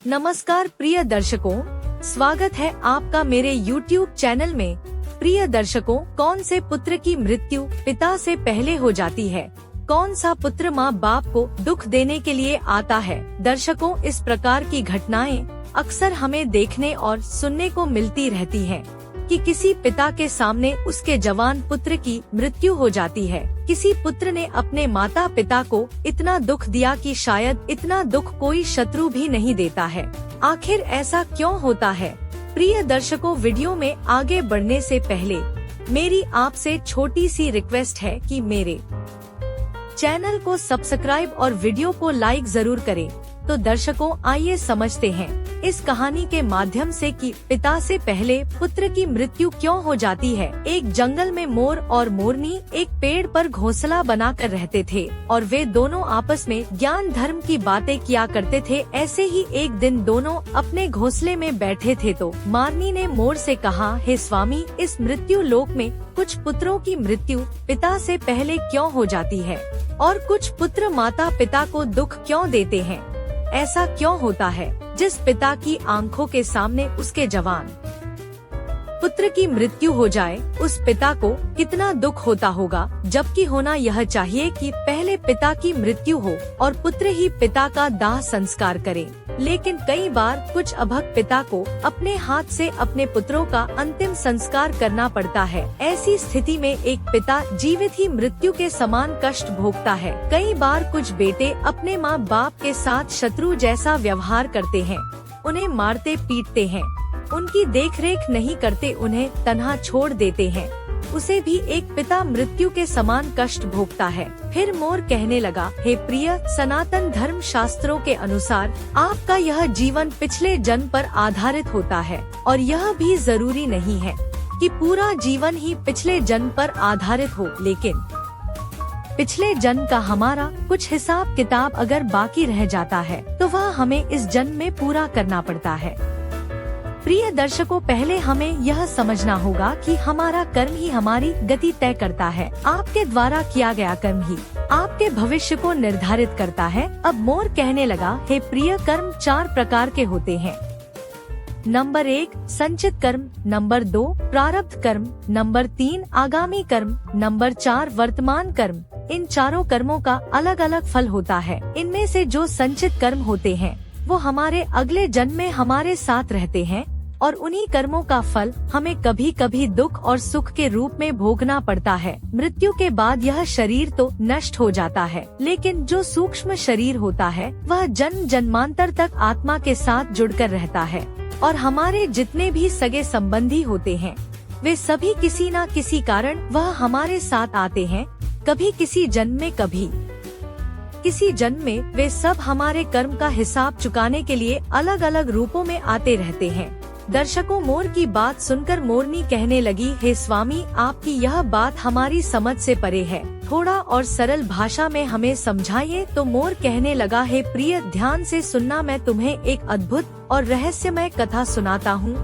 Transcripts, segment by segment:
नमस्कार प्रिय दर्शकों, स्वागत है आपका मेरे YouTube चैनल में। प्रिय दर्शकों, कौन से पुत्र की मृत्यु पिता से पहले हो जाती है? कौन सा पुत्र माँ बाप को दुख देने के लिए आता है? दर्शकों, इस प्रकार की घटनाएं अक्सर हमें देखने और सुनने को मिलती रहती हैं कि किसी पिता के सामने उसके जवान पुत्र की मृत्यु हो जाती है। किसी पुत्र ने अपने माता पिता को इतना दुख दिया कि शायद इतना दुख कोई शत्रु भी नहीं देता है। आखिर ऐसा क्यों होता है? प्रिय दर्शकों, वीडियो में आगे बढ़ने से पहले मेरी आपसे छोटी सी रिक्वेस्ट है कि मेरे चैनल को सब्सक्राइब और वीडियो को लाइक जरूर करें। तो दर्शकों, आइए समझते हैं इस कहानी के माध्यम से कि पिता से पहले पुत्र की मृत्यु क्यों हो जाती है। एक जंगल में मोर और मोरनी एक पेड़ पर घोंसला बनाकर रहते थे और वे दोनों आपस में ज्ञान धर्म की बातें किया करते थे। ऐसे ही एक दिन दोनों अपने घोंसले में बैठे थे तो मोरनी ने मोर से कहा, हे स्वामी, इस मृत्यु लोक में कुछ पुत्रों की मृत्यु पिता से पहले क्यों हो जाती है और कुछ पुत्र माता पिता को दुख क्यों देते हैं? ऐसा क्यों होता है? जिस पिता की आंखों के सामने उसके जवान पुत्र की मृत्यु हो जाए, उस पिता को कितना दुख होता होगा। जबकि होना यह चाहिए कि पहले पिता की मृत्यु हो और पुत्र ही पिता का दाह संस्कार करे। लेकिन कई बार कुछ अभक्त पिता को अपने हाथ से अपने पुत्रों का अंतिम संस्कार करना पड़ता है। ऐसी स्थिति में एक पिता जीवित ही मृत्यु के समान कष्ट भोगता है। कई बार कुछ बेटे अपने माँ बाप के साथ शत्रु जैसा व्यवहार करते हैं, उन्हें मारते पीटते हैं, उनकी देखरेख नहीं करते, उन्हें तन्हा छोड़ देते हैं। उसे भी एक पिता मृत्यु के समान कष्ट भोगता है। फिर मोर कहने लगा, हे प्रिय, सनातन धर्म शास्त्रों के अनुसार आपका यह जीवन पिछले जन्म पर आधारित होता है और यह भी जरूरी नहीं है कि पूरा जीवन ही पिछले जन्म पर आधारित हो, लेकिन पिछले जन्म का हमारा कुछ हिसाब किताब अगर बाकी रह जाता है तो वह हमें इस जन्म में पूरा करना पड़ता है। प्रिय दर्शकों, पहले हमें यह समझना होगा कि हमारा कर्म ही हमारी गति तय करता है। आपके द्वारा किया गया कर्म ही आपके भविष्य को निर्धारित करता है। अब मोर कहने लगा, हे प्रिय, कर्म 4 प्रकार के होते हैं। नंबर 1 संचित कर्म, नंबर 2 प्रारब्ध कर्म, नंबर 3 आगामी कर्म, नंबर 4 वर्तमान कर्म। इन चारों कर्मों का अलग अलग फल होता है। इनमें से जो संचित कर्म होते हैं वो हमारे अगले जन्म में हमारे साथ रहते हैं और उन्हीं कर्मों का फल हमें कभी कभी दुख और सुख के रूप में भोगना पड़ता है। मृत्यु के बाद यह शरीर तो नष्ट हो जाता है, लेकिन जो सूक्ष्म शरीर होता है वह जन्म जन्मांतर तक आत्मा के साथ जुड़कर रहता है और हमारे जितने भी सगे संबंधी होते हैं वे सभी किसी न किसी कारण वह हमारे साथ आते हैं। कभी किसी जन्म में, कभी किसी जन्म में वे सब हमारे कर्म का हिसाब चुकाने के लिए अलग अलग रूपों में आते रहते हैं। दर्शकों, मोर की बात सुनकर मोरनी कहने लगी, हे स्वामी, आपकी यह बात हमारी समझ से परे है, थोड़ा और सरल भाषा में हमें समझाइए। तो मोर कहने लगा, हे प्रिय, ध्यान से सुनना, मैं तुम्हें एक अद्भुत और रहस्यमय कथा सुनाता हूँ।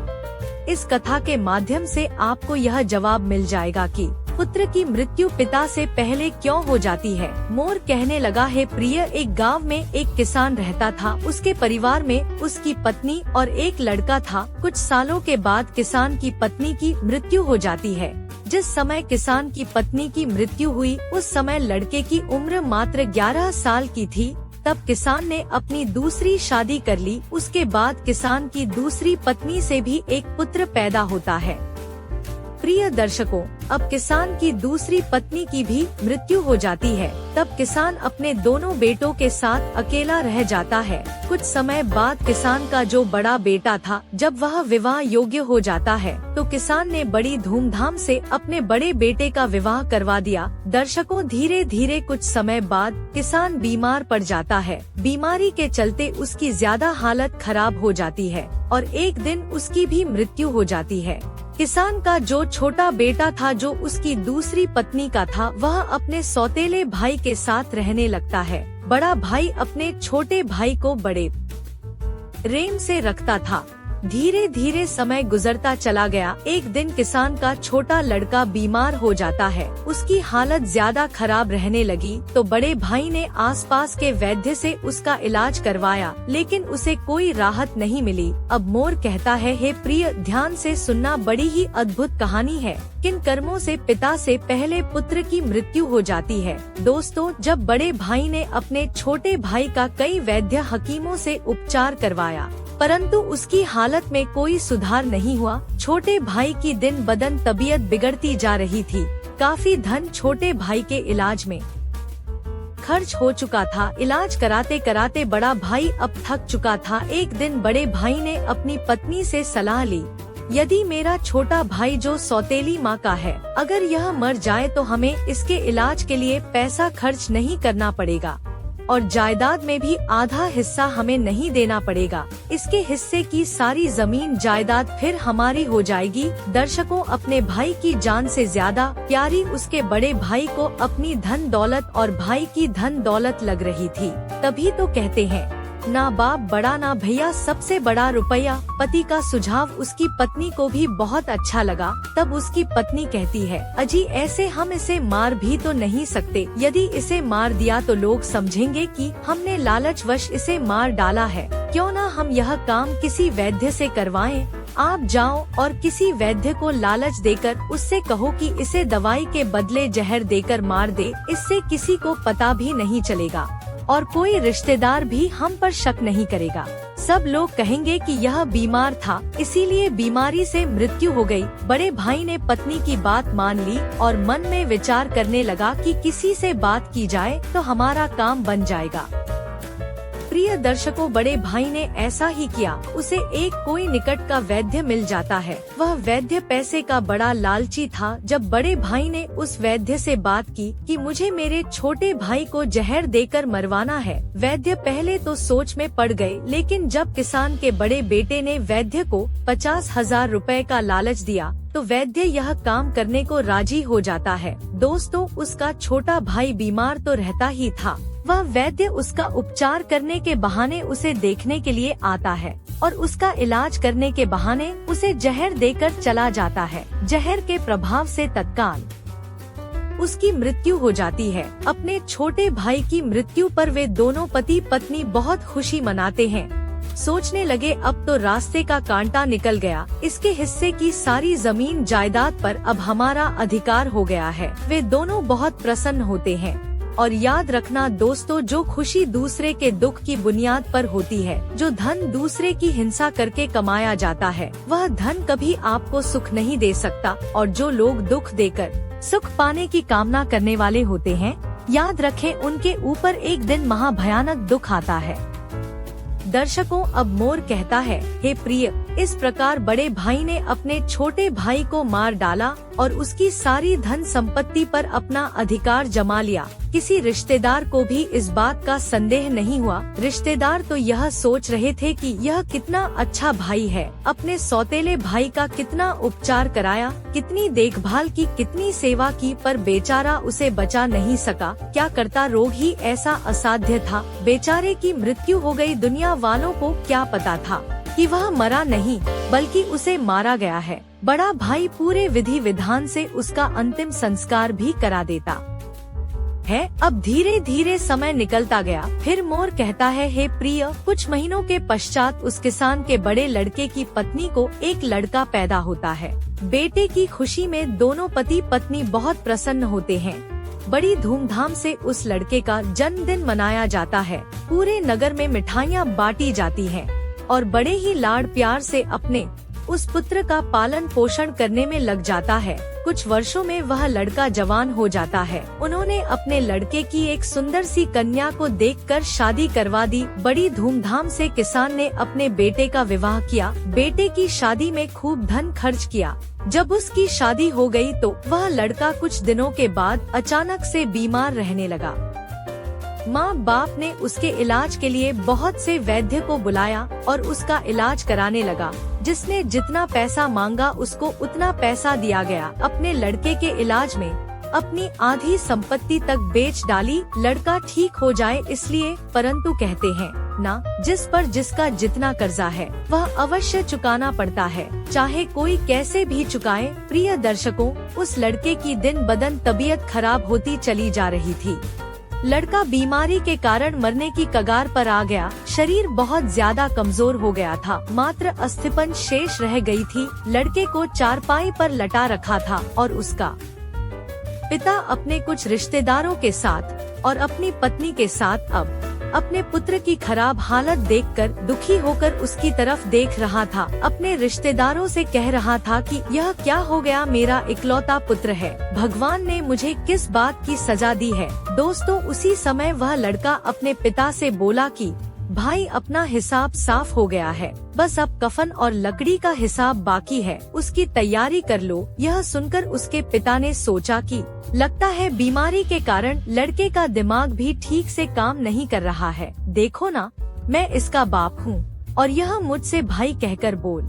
इस कथा के माध्यम से आपको यह जवाब मिल जाएगा कि पुत्र की मृत्यु पिता से पहले क्यों हो जाती है। मोर कहने लगा, हे प्रिय, एक गांव में एक किसान रहता था। उसके परिवार में उसकी पत्नी और एक लड़का था। कुछ सालों के बाद किसान की पत्नी की मृत्यु हो जाती है। जिस समय किसान की पत्नी की मृत्यु हुई उस समय लड़के की उम्र मात्र 11 साल की थी। तब किसान ने अपनी दूसरी शादी कर ली। उसके बाद किसान की दूसरी पत्नी से भी एक पुत्र पैदा होता है। प्रिय दर्शकों, अब किसान की दूसरी पत्नी की भी मृत्यु हो जाती है। तब किसान अपने दोनों बेटों के साथ अकेला रह जाता है। कुछ समय बाद किसान का जो बड़ा बेटा था, जब वह विवाह योग्य हो जाता है तो किसान ने बड़ी धूमधाम से अपने बड़े बेटे का विवाह करवा दिया। दर्शकों, धीरे धीरे कुछ समय बाद किसान बीमार पड़ जाता है। बीमारी के चलते उसकी ज्यादा हालत खराब हो जाती है और एक दिन उसकी भी मृत्यु हो जाती है। किसान का जो छोटा बेटा था, जो उसकी दूसरी पत्नी का था, वह अपने सौतेले भाई के साथ रहने लगता है। बड़ा भाई अपने छोटे भाई को बड़े प्रेम से रखता था। धीरे धीरे समय गुजरता चला गया। एक दिन किसान का छोटा लड़का बीमार हो जाता है। उसकी हालत ज्यादा खराब रहने लगी तो बड़े भाई ने आसपास के वैद्य से उसका इलाज करवाया, लेकिन उसे कोई राहत नहीं मिली। अब मोर कहता है, हे प्रिय, ध्यान से सुनना, बड़ी ही अद्भुत कहानी है। किन कर्मों से पिता से पहले पुत्र की मृत्यु हो जाती है। दोस्तों, जब बड़े भाई ने अपने छोटे भाई का कई वैद्य हकीमों से उपचार करवाया, परंतु उसकी हालत में कोई सुधार नहीं हुआ। छोटे भाई की दिन बदन तबीयत बिगड़ती जा रही थी। काफी धन छोटे भाई के इलाज में खर्च हो चुका था। इलाज कराते कराते बड़ा भाई अब थक चुका था। एक दिन बड़े भाई ने अपनी पत्नी से सलाह ली, यदि मेरा छोटा भाई जो सौतेली माँ का है, अगर यह मर जाए तो हमें इसके इलाज के लिए पैसा खर्च नहीं करना पड़ेगा और जायदाद में भी आधा हिस्सा हमें नहीं देना पड़ेगा। इसके हिस्से की सारी जमीन जायदाद फिर हमारी हो जाएगी। दर्शकों, अपने भाई की जान से ज्यादा प्यारी उसके बड़े भाई को अपनी धन दौलत और भाई की धन दौलत लग रही थी। तभी तो कहते हैं, ना बाप बड़ा ना भैया, सबसे बड़ा रुपया। पति का सुझाव उसकी पत्नी को भी बहुत अच्छा लगा। तब उसकी पत्नी कहती है, अजी ऐसे हम इसे मार भी तो नहीं सकते। यदि इसे मार दिया तो लोग समझेंगे कि हमने लालचवश इसे मार डाला है। क्यों ना हम यह काम किसी वैद्य से करवाएं। आप जाओ और किसी वैद्य को लालच देकर उससे कहो कि इसे दवाई के बदले जहर देकर मार दे। इससे किसी को पता भी नहीं चलेगा और कोई रिश्तेदार भी हम पर शक नहीं करेगा। सब लोग कहेंगे कि यह बीमार था, इसीलिए बीमारी से मृत्यु हो गई। बड़े भाई ने पत्नी की बात मान ली और मन में विचार करने लगा कि किसी से बात की जाए तो हमारा काम बन जाएगा। प्रिय दर्शकों, बड़े भाई ने ऐसा ही किया। उसे एक कोई निकट का वैद्य मिल जाता है। वह वैद्य पैसे का बड़ा लालची था। जब बड़े भाई ने उस वैद्य से बात की कि मुझे मेरे छोटे भाई को जहर देकर मरवाना है, वैद्य पहले तो सोच में पड़ गए, लेकिन जब किसान के बड़े बेटे ने वैद्य को 50,000 रुपए का लालच दिया तो वैद्य यह काम करने को राजी हो जाता है। दोस्तों, उसका छोटा भाई बीमार तो रहता ही था। वह वैद्य उसका उपचार करने के बहाने उसे देखने के लिए आता है और उसका इलाज करने के बहाने उसे जहर देकर चला जाता है। जहर के प्रभाव से तत्काल उसकी मृत्यु हो जाती है। अपने छोटे भाई की मृत्यु पर वे दोनों पति पत्नी बहुत खुशी मनाते हैं। सोचने लगे, अब तो रास्ते का कांटा निकल गया। इसके हिस्से की सारी जमीन जायदाद पर अब हमारा अधिकार हो गया है। वे दोनों बहुत प्रसन्न होते हैं। और याद रखना दोस्तों, जो खुशी दूसरे के दुख की बुनियाद पर होती है, जो धन दूसरे की हिंसा करके कमाया जाता है, वह धन कभी आपको सुख नहीं दे सकता। और जो लोग दुख देकर सुख पाने की कामना करने वाले होते हैं, याद रखें उनके ऊपर एक दिन महाभयानक दुख आता है। दर्शकों, अब मोर कहता है, हे प्रिय, इस प्रकार बड़े भाई ने अपने छोटे भाई को मार डाला और उसकी सारी धन संपत्ति पर अपना अधिकार जमा लिया। किसी रिश्तेदार को भी इस बात का संदेह नहीं हुआ। रिश्तेदार तो यह सोच रहे थे कि यह कितना अच्छा भाई है, अपने सौतेले भाई का कितना उपचार कराया, कितनी देखभाल की, कितनी सेवा की, पर बेचारा उसे बचा नहीं सका। क्या करता, रोग ही ऐसा असाध्य था। बेचारे की मृत्यु हो गई। दुनिया वालों को क्या पता था कि वह मरा नहीं, बल्कि उसे मारा गया है। बड़ा भाई पूरे विधि विधान से उसका अंतिम संस्कार भी करा देता है। अब धीरे धीरे समय निकलता गया। फिर मोर कहता है, हे प्रिय, कुछ महीनों के पश्चात उस किसान के बड़े लड़के की पत्नी को एक लड़का पैदा होता है। बेटे की खुशी में दोनों पति पत्नी बहुत प्रसन्न होते हैं। बड़ी धूमधाम से उस लड़के का जन्मदिन मनाया जाता है। पूरे नगर में मिठाइयाँ बांटी जाती हैं और बड़े ही लाड़ प्यार से अपने उस पुत्र का पालन पोषण करने में लग जाता है। कुछ वर्षों में वह लड़का जवान हो जाता है। उन्होंने अपने लड़के की एक सुंदर सी कन्या को देखकर शादी करवा दी। बड़ी धूमधाम से किसान ने अपने बेटे का विवाह किया। बेटे की शादी में खूब धन खर्च किया। जब उसकी शादी हो गई तो वह लड़का कुछ दिनों के बाद अचानक से बीमार रहने लगा। माँ बाप ने उसके इलाज के लिए बहुत से वैद्य को बुलाया और उसका इलाज कराने लगा। जिसने जितना पैसा मांगा उसको उतना पैसा दिया गया। अपने लड़के के इलाज में अपनी आधी संपत्ति तक बेच डाली, लड़का ठीक हो जाए इसलिए। परंतु कहते हैं ना, जिस पर जिसका जितना कर्जा है वह अवश्य चुकाना पड़ता है, चाहे कोई कैसे भी चुकाए। प्रिय दर्शकों, उस लड़के की दिन बदन तबीयत खराब होती चली जा रही थी। लड़का बीमारी के कारण मरने की कगार पर आ गया। शरीर बहुत ज्यादा कमजोर हो गया था, मात्र अस्थिपंज शेष रह गई थी। लड़के को चारपाई पर लटा रखा था और उसका पिता अपने कुछ रिश्तेदारों के साथ और अपनी पत्नी के साथ अब अपने पुत्र की खराब हालत देखकर दुखी होकर उसकी तरफ देख रहा था। अपने रिश्तेदारों से कह रहा था कि यह क्या हो गया, मेरा इकलौता पुत्र है, भगवान ने मुझे किस बात की सजा दी है। दोस्तों, उसी समय वह लड़का अपने पिता से बोला कि भाई, अपना हिसाब साफ हो गया है, बस अब कफन और लकड़ी का हिसाब बाकी है, उसकी तैयारी कर लो। यह सुनकर उसके पिता ने सोचा कि लगता है बीमारी के कारण लड़के का दिमाग भी ठीक से काम नहीं कर रहा है। देखो ना, मैं इसका बाप हूँ और यह मुझसे भाई कहकर बोल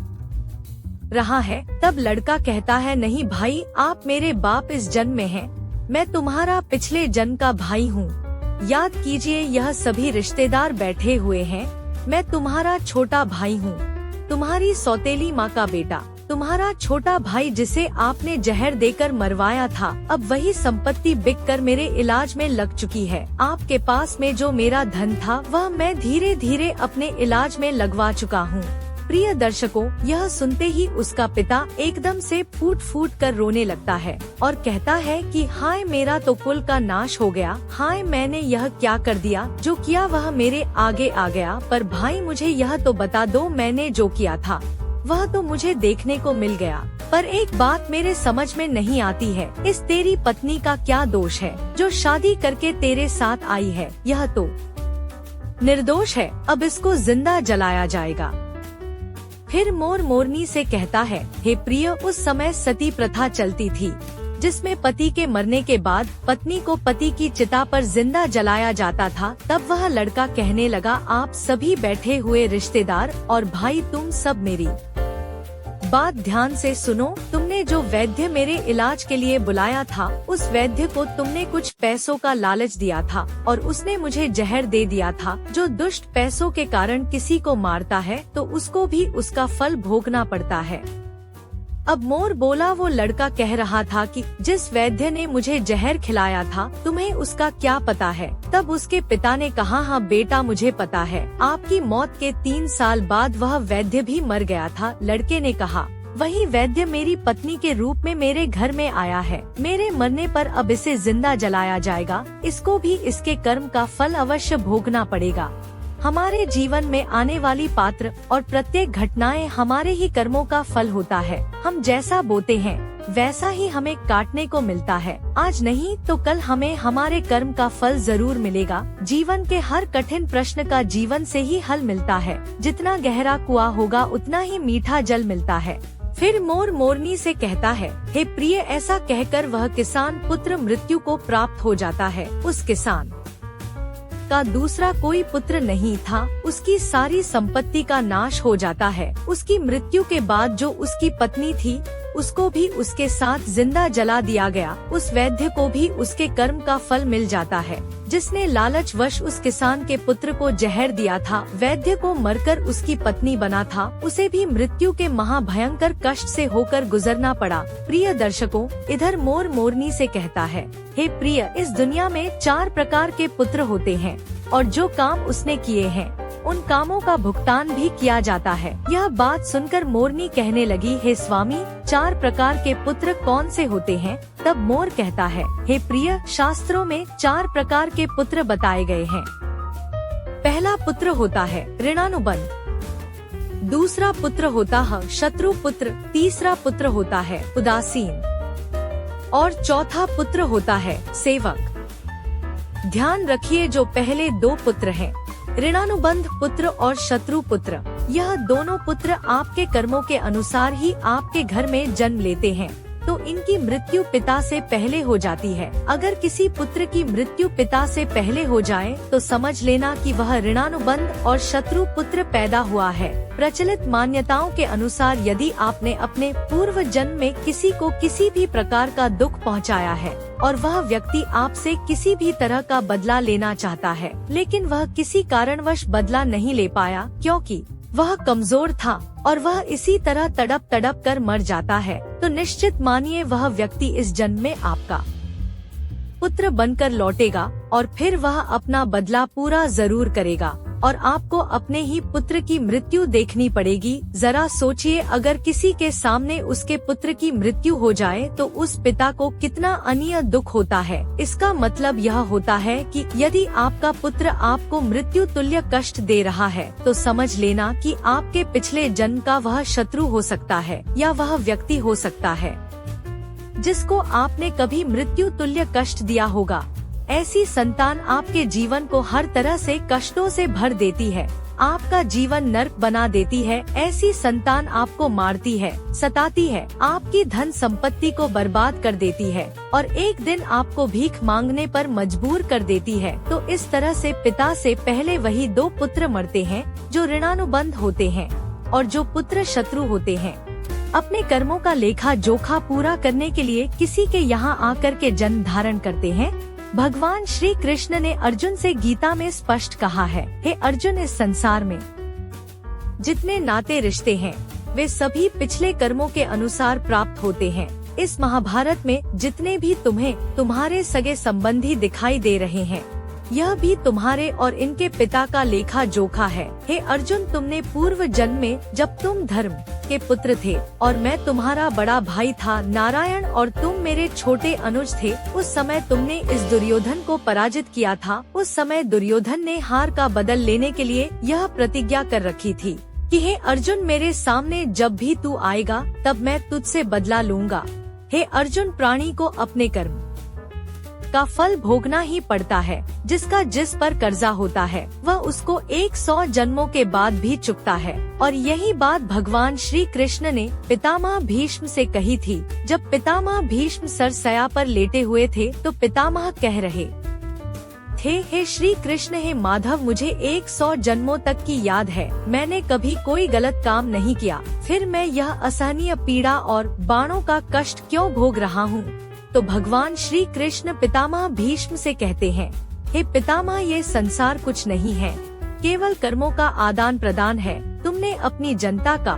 रहा है। तब लड़का कहता है, नहीं भाई, आप मेरे बाप इस जन्म में हैं, मैं तुम्हारा पिछले जन्म का भाई हूँ। याद कीजिए, यह सभी रिश्तेदार बैठे हुए हैं, मैं तुम्हारा छोटा भाई हूँ, तुम्हारी सौतेली माँ का बेटा, तुम्हारा छोटा भाई जिसे आपने जहर देकर मरवाया था। अब वही संपत्ति बिककर मेरे इलाज में लग चुकी है। आपके पास में जो मेरा धन था वह मैं धीरे धीरे अपने इलाज में लगवा चुका हूँ। प्रिय दर्शकों, यह सुनते ही उसका पिता एकदम से फूट फूट कर रोने लगता है और कहता है कि हाय, मेरा तो कुल का नाश हो गया, हाय, मैंने यह क्या कर दिया, जो किया वह मेरे आगे आ गया। पर भाई, मुझे यह तो बता दो, मैंने जो किया था वह तो मुझे देखने को मिल गया, पर एक बात मेरे समझ में नहीं आती है, इस तेरी पत्नी का क्या दोष है जो शादी करके तेरे साथ आई है? यह तो निर्दोष है, अब इसको जिंदा जलाया जाएगा। फिर मोर मोरनी से कहता है, हे प्रिय, उस समय सती प्रथा चलती थी, जिसमें पति के मरने के बाद पत्नी को पति की चिता पर जिंदा जलाया जाता था। तब वह लड़का कहने लगा, आप सभी बैठे हुए रिश्तेदार और भाई, तुम सब मेरी बात ध्यान से सुनो। तुमने जो वैद्य मेरे इलाज के लिए बुलाया था, उस वैद्य को तुमने कुछ पैसों का लालच दिया था और उसने मुझे जहर दे दिया था। जो दुष्ट पैसों के कारण किसी को मारता है तो उसको भी उसका फल भोगना पड़ता है। अब मोर बोला, वो लड़का कह रहा था कि जिस वैद्य ने मुझे जहर खिलाया था, तुम्हें उसका क्या पता है? तब उसके पिता ने कहा, हाँ बेटा, मुझे पता है, आपकी मौत के 3 साल बाद वह वैद्य भी मर गया था। लड़के ने कहा, वही वैद्य मेरी पत्नी के रूप में मेरे घर में आया है, मेरे मरने पर अब इसे जिंदा जलाया जाएगा, इसको भी इसके कर्म का फल अवश्य भोगना पड़ेगा। हमारे जीवन में आने वाली पात्र और प्रत्येक घटनाएं हमारे ही कर्मों का फल होता है। हम जैसा बोते हैं वैसा ही हमें काटने को मिलता है। आज नहीं तो कल हमें हमारे कर्म का फल जरूर मिलेगा। जीवन के हर कठिन प्रश्न का जीवन से ही हल मिलता है। जितना गहरा कुआं होगा उतना ही मीठा जल मिलता है। फिर मोर मोरनी से कहता है, हे प्रिय, ऐसा कहकर वह किसान पुत्र मृत्यु को प्राप्त हो जाता है। उस किसान का दूसरा कोई पुत्र नहीं था, उसकी सारी संपत्ति का नाश हो जाता है। उसकी मृत्यु के बाद जो उसकी पत्नी थी, उसको भी उसके साथ जिंदा जला दिया गया। उस वैद्य को भी उसके कर्म का फल मिल जाता है। जिसने लालचवश उस किसान के पुत्र को जहर दिया था, वैद्य को मरकर उसकी पत्नी बना था, उसे भी मृत्यु के महाभयंकर कष्ट से होकर गुजरना पड़ा। प्रिय दर्शकों, इधर मोर मोरनी से कहता है, हे प्रिय, इस दुनिया में 4 प्रकार के पुत्र होते हैं और जो काम उसने किए हैं उन कामों का भुगतान भी किया जाता है। यह बात सुनकर मोरनी कहने लगी, हे स्वामी, 4 प्रकार के पुत्र कौन से होते हैं? तब मोर कहता है, हे प्रिय, शास्त्रों में 4 प्रकार के पुत्र बताए गए हैं। पहला पुत्र होता है ऋणानुबंध, दूसरा पुत्र होता है शत्रु पुत्र, तीसरा पुत्र होता है उदासीन और चौथा पुत्र होता है सेवक। ध्यान रखिए, जो पहले 2 पुत्र हैं, ऋणानुबंध पुत्र और शत्रु पुत्र, यह दोनों पुत्र आपके कर्मों के अनुसार ही आपके घर में जन्म लेते हैं। तो इनकी मृत्यु पिता से पहले हो जाती है। अगर किसी पुत्र की मृत्यु पिता से पहले हो जाए तो समझ लेना कि वह ऋणानुबंध और शत्रु पुत्र पैदा हुआ है। प्रचलित मान्यताओं के अनुसार यदि आपने अपने पूर्व जन्म में किसी को किसी भी प्रकार का दुख पहुंचाया है और वह व्यक्ति आपसे किसी भी तरह का बदला लेना चाहता है, लेकिन वह किसी कारणवश बदला नहीं ले पाया क्योंकि वह कमजोर था और वह इसी तरह तड़प कर मर जाता है, तो निश्चित मानिए वह व्यक्ति इस जन्म में आपका पुत्र बनकर लौटेगा और फिर वह अपना बदला पूरा जरूर करेगा और आपको अपने ही पुत्र की मृत्यु देखनी पड़ेगी। जरा सोचिए, अगर किसी के सामने उसके पुत्र की मृत्यु हो जाए तो उस पिता को कितना अनीय दुख होता है। इसका मतलब यह होता है कि यदि आपका पुत्र आपको मृत्यु तुल्य कष्ट दे रहा है तो समझ लेना कि आपके पिछले जन्म का वह शत्रु हो सकता है या वह व्यक्ति हो सकता है जिसको आपने कभी मृत्यु तुल्य कष्ट दिया होगा। ऐसी संतान आपके जीवन को हर तरह से कष्टों से भर देती है, आपका जीवन नर्क बना देती है। ऐसी संतान आपको मारती है, सताती है, आपकी धन संपत्ति को बर्बाद कर देती है और एक दिन आपको भीख मांगने पर मजबूर कर देती है। तो इस तरह से पिता से पहले वही दो पुत्र मरते हैं जो ऋणानुबंध होते हैं और जो पुत्र शत्रु होते हैं। अपने कर्मों का लेखा जोखा पूरा करने के लिए किसी के यहाँ आकर के जन्म धारण करते हैं। भगवान श्री कृष्ण ने अर्जुन से गीता में स्पष्ट कहा है, हे अर्जुन, इस संसार में जितने नाते रिश्ते हैं वे सभी पिछले कर्मों के अनुसार प्राप्त होते हैं। इस महाभारत में जितने भी तुम्हें तुम्हारे सगे संबंधी दिखाई दे रहे हैं यह भी तुम्हारे और इनके पिता का लेखा जोखा है। हे अर्जुन, तुमने पूर्व जन्म में जब तुम धर्म के पुत्र थे और मैं तुम्हारा बड़ा भाई था नारायण और तुम मेरे छोटे अनुज थे, उस समय तुमने इस दुर्योधन को पराजित किया था। उस समय दुर्योधन ने हार का बदल लेने के लिए यह प्रतिज्ञा कर रखी थी कि हे अर्जुन, मेरे सामने जब भी तू आएगा तब मैं तुझसे बदला लूंगा। हे अर्जुन, प्राणी को अपने कर्म का फल भोगना ही पड़ता है। जिसका जिस पर कर्जा होता है वह उसको 100 जन्मों के बाद भी चुकता है। और यही बात भगवान श्री कृष्ण ने पितामह भीष्म से कही थी। जब पितामह भीष्म सरसया पर लेटे हुए थे तो पितामह कह रहे थे, हे श्री कृष्ण, हे माधव, मुझे 100 जन्मों तक की याद है, मैंने कभी कोई गलत काम नहीं किया, फिर मैं यह असहनीय पीड़ा और बाणों का कष्ट क्यों भोग रहा हूँ। तो भगवान श्री कृष्ण पितामह भीष्म से कहते हैं, हे पितामह, ये संसार कुछ नहीं है, केवल कर्मों का आदान प्रदान है। तुमने अपनी जनता का,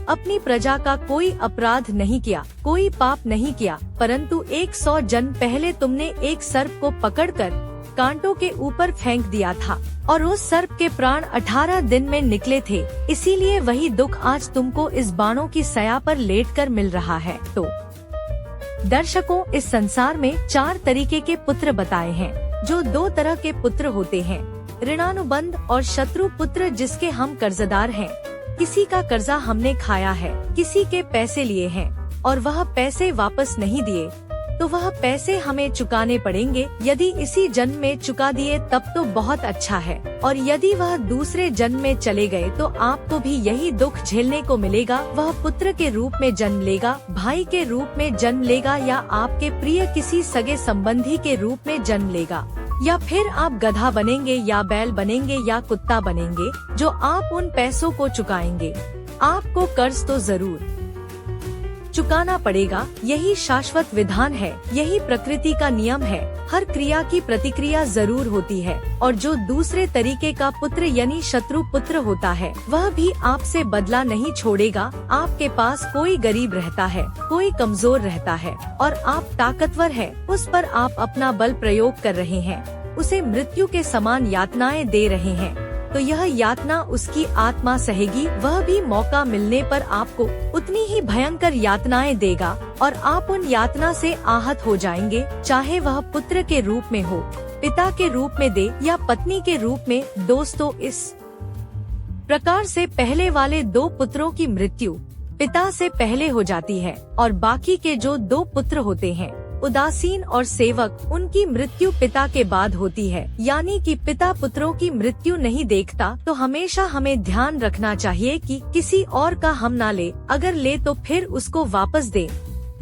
अपनी प्रजा का कोई अपराध नहीं किया, कोई पाप नहीं किया, परंतु 100 जन्म पहले तुमने एक सर्प को पकड़कर कांटों के ऊपर फेंक दिया था और उस सर्प के प्राण 18 दिन में निकले थे। इसीलिए वही दुख आज तुमको इस बाणों की सया पर लेटकर मिल रहा है। तो दर्शकों, इस संसार में 4 तरीके के पुत्र बताए हैं, जो 2 तरह के पुत्र होते हैं, ऋणानुबंध और शत्रु पुत्र, जिसके हम कर्जदार हैं। किसी का कर्जा हमने खाया है, किसी के पैसे लिए हैं और वह पैसे वापस नहीं दिए तो वह पैसे हमें चुकाने पड़ेंगे। यदि इसी जन्म में चुका दिए तब तो बहुत अच्छा है, और यदि वह दूसरे जन्म में चले गए तो आपको भी यही दुख झेलने को मिलेगा। वह पुत्र के रूप में जन्म लेगा, भाई के रूप में जन्म लेगा या आपके प्रिय किसी सगे संबंधी के रूप में जन्म लेगा, या फिर आप गधा बनेंगे या बैल बनेंगे या कुत्ता बनेंगे जो आप उन पैसों को चुकाएंगे। आपको कर्ज तो जरूर चुकाना पड़ेगा, यही शाश्वत विधान है, यही प्रकृति का नियम है। हर क्रिया की प्रतिक्रिया जरूर होती है, और जो दूसरे तरीके का पुत्र यानी शत्रु पुत्र होता है वह भी आपसे बदला नहीं छोड़ेगा। आपके पास कोई गरीब रहता है, कोई कमजोर रहता है और आप ताकतवर है, उस पर आप अपना बल प्रयोग कर रहे हैं, उसे मृत्यु के समान यातनाएं दे रहे हैं, तो यह यातना उसकी आत्मा सहेगी। वह भी मौका मिलने पर आपको उतनी ही भयंकर यातनाएं देगा और आप उन यातना से आहत हो जाएंगे, चाहे वह पुत्र के रूप में हो, पिता के रूप में दे या पत्नी के रूप में। दोस्तों, इस प्रकार से पहले वाले 2 पुत्रों की मृत्यु पिता से पहले हो जाती है और बाकी के जो 2 पुत्र होते हैं, उदासीन और सेवक, उनकी मृत्यु पिता के बाद होती है। यानी कि पिता पुत्रों की मृत्यु नहीं देखता। तो हमेशा हमें ध्यान रखना चाहिए कि किसी और का हम ना ले, अगर ले तो फिर उसको वापस दे।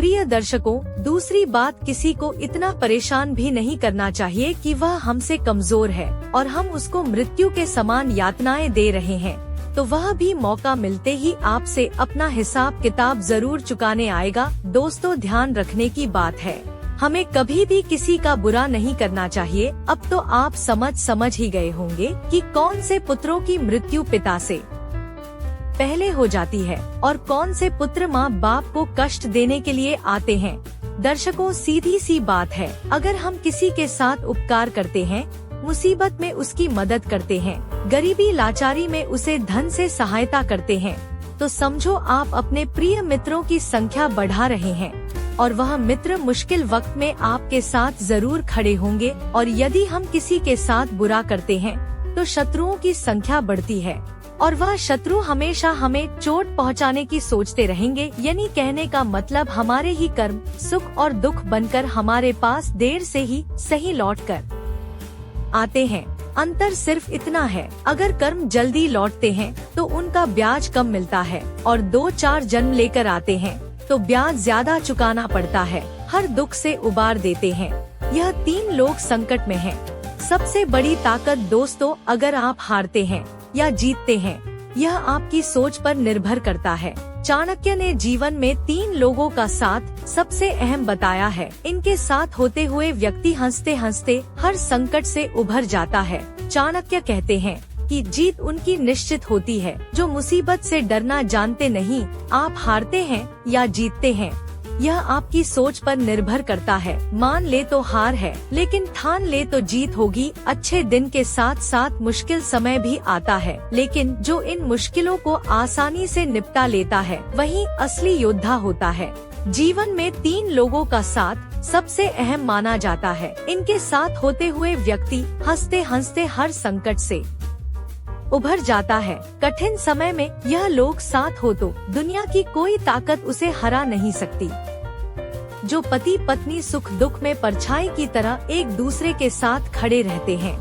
प्रिय दर्शकों, दूसरी बात, किसी को इतना परेशान भी नहीं करना चाहिए कि वह हमसे कमजोर है और हम उसको मृत्यु के समान यातनाएं दे रहे हैं, तो वह भी मौका मिलते ही आपसे अपना हिसाब किताब जरूर चुकाने आएगा। दोस्तों, ध्यान रखने की बात है, हमें कभी भी किसी का बुरा नहीं करना चाहिए। अब तो आप समझ ही गए होंगे कि कौन से पुत्रों की मृत्यु पिता से पहले हो जाती है और कौन से पुत्र माँ बाप को कष्ट देने के लिए आते हैं। दर्शकों, सीधी सी बात है, अगर हम किसी के साथ उपकार करते हैं, मुसीबत में उसकी मदद करते हैं, गरीबी लाचारी में उसे धन से सहायता करते हैं, तो समझो आप अपने प्रिय मित्रों की संख्या बढ़ा रहे हैं और वह मित्र मुश्किल वक्त में आपके साथ जरूर खड़े होंगे। और यदि हम किसी के साथ बुरा करते हैं तो शत्रुओं की संख्या बढ़ती है और वह शत्रु हमेशा हमें चोट पहुंचाने की सोचते रहेंगे। यानी कहने का मतलब, हमारे ही कर्म सुख और दुख बनकर हमारे पास देर से ही सही लौट कर आते हैं। अंतर सिर्फ इतना है, अगर कर्म जल्दी लौटते हैं तो उनका ब्याज कम मिलता है और 2-4 जन्म लेकर आते हैं तो ब्याज ज्यादा चुकाना पड़ता है। हर दुख से उबार देते हैं। यह 3 लोग संकट में हैं। सबसे बड़ी ताकत दोस्तों, अगर आप हारते हैं या जीतते हैं, यह आपकी सोच पर निर्भर करता है। चाणक्य ने जीवन में 3 लोगों का साथ सबसे अहम बताया है। इनके साथ होते हुए व्यक्ति हंसते हंसते हर संकट से उभर जाता है। चाणक्य कहते हैं कि जीत उनकी निश्चित होती है जो मुसीबत से डरना जानते नहीं। आप हारते हैं या जीतते हैं, यह आपकी सोच पर निर्भर करता है। मान ले तो हार है, लेकिन ठान ले तो जीत होगी। अच्छे दिन के साथ साथ मुश्किल समय भी आता है, लेकिन जो इन मुश्किलों को आसानी से निपटा लेता है वही असली योद्धा होता है। जीवन में 3 लोगों का साथ सबसे अहम माना जाता है। इनके साथ होते हुए व्यक्ति हंसते हंसते हर संकट से उभर जाता है। कठिन समय में यह लोग साथ हो तो दुनिया की कोई ताकत उसे हरा नहीं सकती। जो पति पत्नी सुख दुख में परछाई की तरह एक दूसरे के साथ खड़े रहते हैं,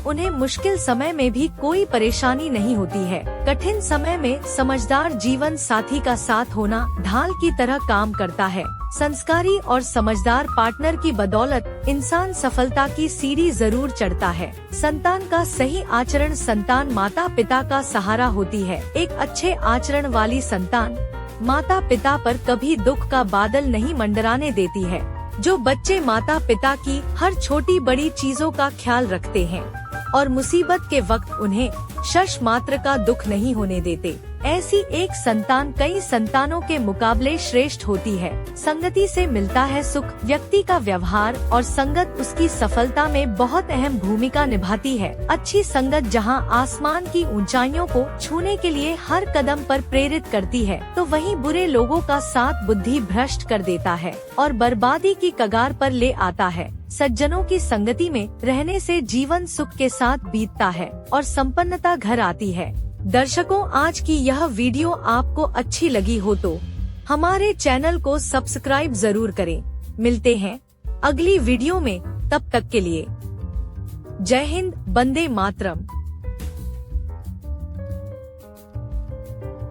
उन्हें मुश्किल समय में भी कोई परेशानी नहीं होती है। कठिन समय में समझदार जीवन साथी का साथ होना ढाल की तरह काम करता है। संस्कारी और समझदार पार्टनर की बदौलत इंसान सफलता की सीढ़ी जरूर चढ़ता है। संतान का सही आचरण संतान माता पिता का सहारा होती है। एक अच्छे आचरण वाली संतान माता पिता पर कभी दुख का बादल नहीं मंडराने देती है। जो बच्चे माता पिता की हर छोटी बड़ी चीजों का ख्याल रखते हैं और मुसीबत के वक्त उन्हें शश मात्र का दुख नहीं होने देते, ऐसी एक संतान कई संतानों के मुकाबले श्रेष्ठ होती है। संगति से मिलता है सुख। व्यक्ति का व्यवहार और संगत उसकी सफलता में बहुत अहम भूमिका निभाती है। अच्छी संगत जहां आसमान की ऊंचाइयों को छूने के लिए हर कदम पर प्रेरित करती है, तो वहीं बुरे लोगों का साथ बुद्धि भ्रष्ट कर देता है और बर्बादी की कगार पर ले आता है। सज्जनों की संगति में रहने से जीवन सुख के साथ बीतता है और संपन्नता घर आती है। दर्शकों, आज की यह वीडियो आपको अच्छी लगी हो तो हमारे चैनल को सब्सक्राइब जरूर करें। मिलते हैं अगली वीडियो में, तब तक के लिए जय हिंद, वंदे मातरम।